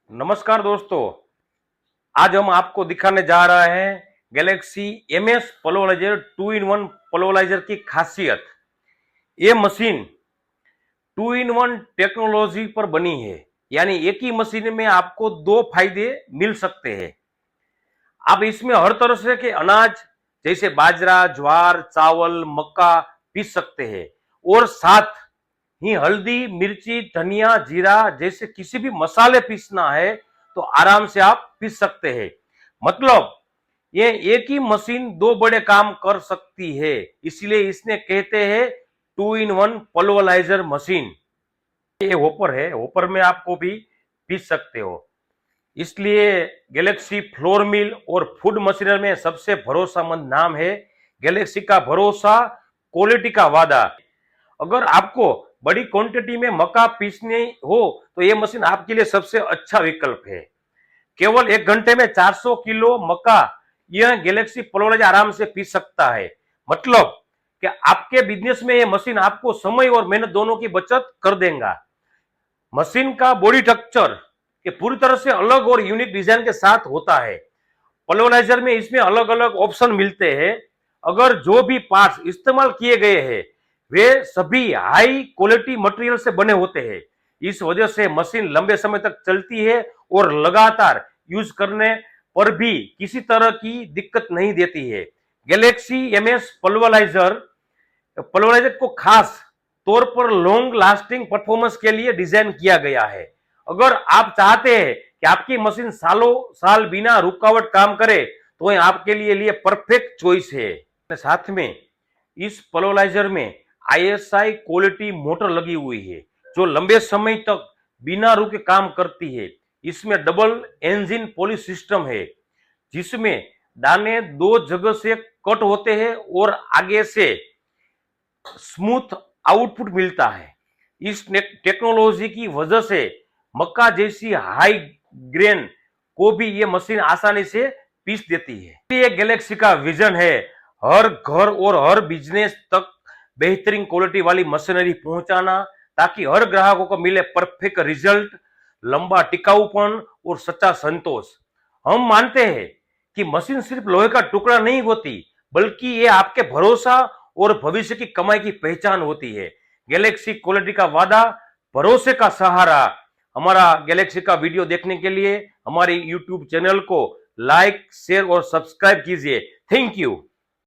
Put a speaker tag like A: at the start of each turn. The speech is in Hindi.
A: नमस्कार दोस्तों, आज हम आपको दिखाने जा रहे हैं Galaxy MS pulveriser 2-in-1 pulveriser की खासियत। ये मशीन 2-in-1 टेक्नोलॉजी पर बनी है, यानी एक ही मशीन में आपको दो फायदे मिल सकते हैं। आप इसमें हर तरह से के अनाज जैसे बाजरा, ज्वार, चावल, मक्का पीस सकते हैं और साथ ही हल्दी, मिर्ची, धनिया, जीरा जैसे किसी भी मसाले पीसना है तो आराम से आप पीस सकते हैं। मतलब ये एक ही मशीन दो बड़े काम कर सकती है, इसलिए इसने कहते हैं 2-in-1 पल्वराइजर मशीन। ये होपर है, होपर में आपको भी पीस सकते हो। इसलिए गैलेक्सी फ्लोर मिल और फूड मशीनरी में सबसे भरोसामंद नाम है। गैलेक्सी का भरोसा, क्वालिटी का वादा। अगर आपको बड़ी क्वांटिटी में मक्का पीसनी हो तो ये मशीन आपके लिए सबसे अच्छा विकल्प है। केवल 1 घंटे में 400 किलो मक्का यह गैलेक्सी पल्वराइजर आराम से पीस सकता है। मतलब कि आपके बिजनेस में ये मशीन आपको समय और मेहनत दोनों की बचत कर देगा। मशीन का बॉडी स्ट्रक्चर के पूरी तरह से अलग और यूनिक डिजाइन के साथ होता है। पल्वराइजर में इसमें अलग अलग ऑप्शन मिलते हैं। अगर जो भी पार्ट्स इस्तेमाल किए गए हैं वे सभी हाई क्वालिटी मटेरियल से बने होते हैं। इस वजह से मशीन लंबे समय तक चलती है और लगातार यूज करने पर भी किसी तरह की दिक्कत नहीं देती है। गैलेक्सी MS पल्वराइजर को खास तौर पर लॉन्ग लास्टिंग परफॉर्मेंस के लिए डिजाइन किया गया है। अगर आप चाहते हैं कि आपकी मशीन सालों साल बिना रुकावट काम करे तो ये आपके लिए परफेक्ट चॉइस है। साथ में इस पल्वराइजर में ISI क्वालिटी मोटर लगी हुई है जो लंबे समय तक बिना रुके काम करती है। इसमें डबल इंजन पॉलिश सिस्टम है जिसमें दाने दो जगह से कट होते हैं और आगे से स्मूथ आउटपुट मिलता है। इस टेक्नोलॉजी की वजह से मक्का जैसी हाई ग्रेन को भी ये मशीन आसानी से पीस देती है। ये गैलेक्सी का विजन है हर घर और हर बिजनेस तक बेहतरीन क्वालिटी वाली मशीनरी पहुंचाना ताकि हर ग्राहकों को मिले परफेक्ट रिजल्ट, लंबा टिकाऊपन और सच्चा संतोष। हम मानते हैं कि मशीन सिर्फ लोहे का टुकड़ा नहीं होती बल्कि ये आपके भरोसा और भविष्य की कमाई की पहचान होती है। गैलेक्सी क्वालिटी का वादा, भरोसे का सहारा। हमारा गैलेक्सी का वीडियो देखने के लिए हमारे YouTube चैनल को लाइक, शेयर और सब्सक्राइब कीजिए। Thank you.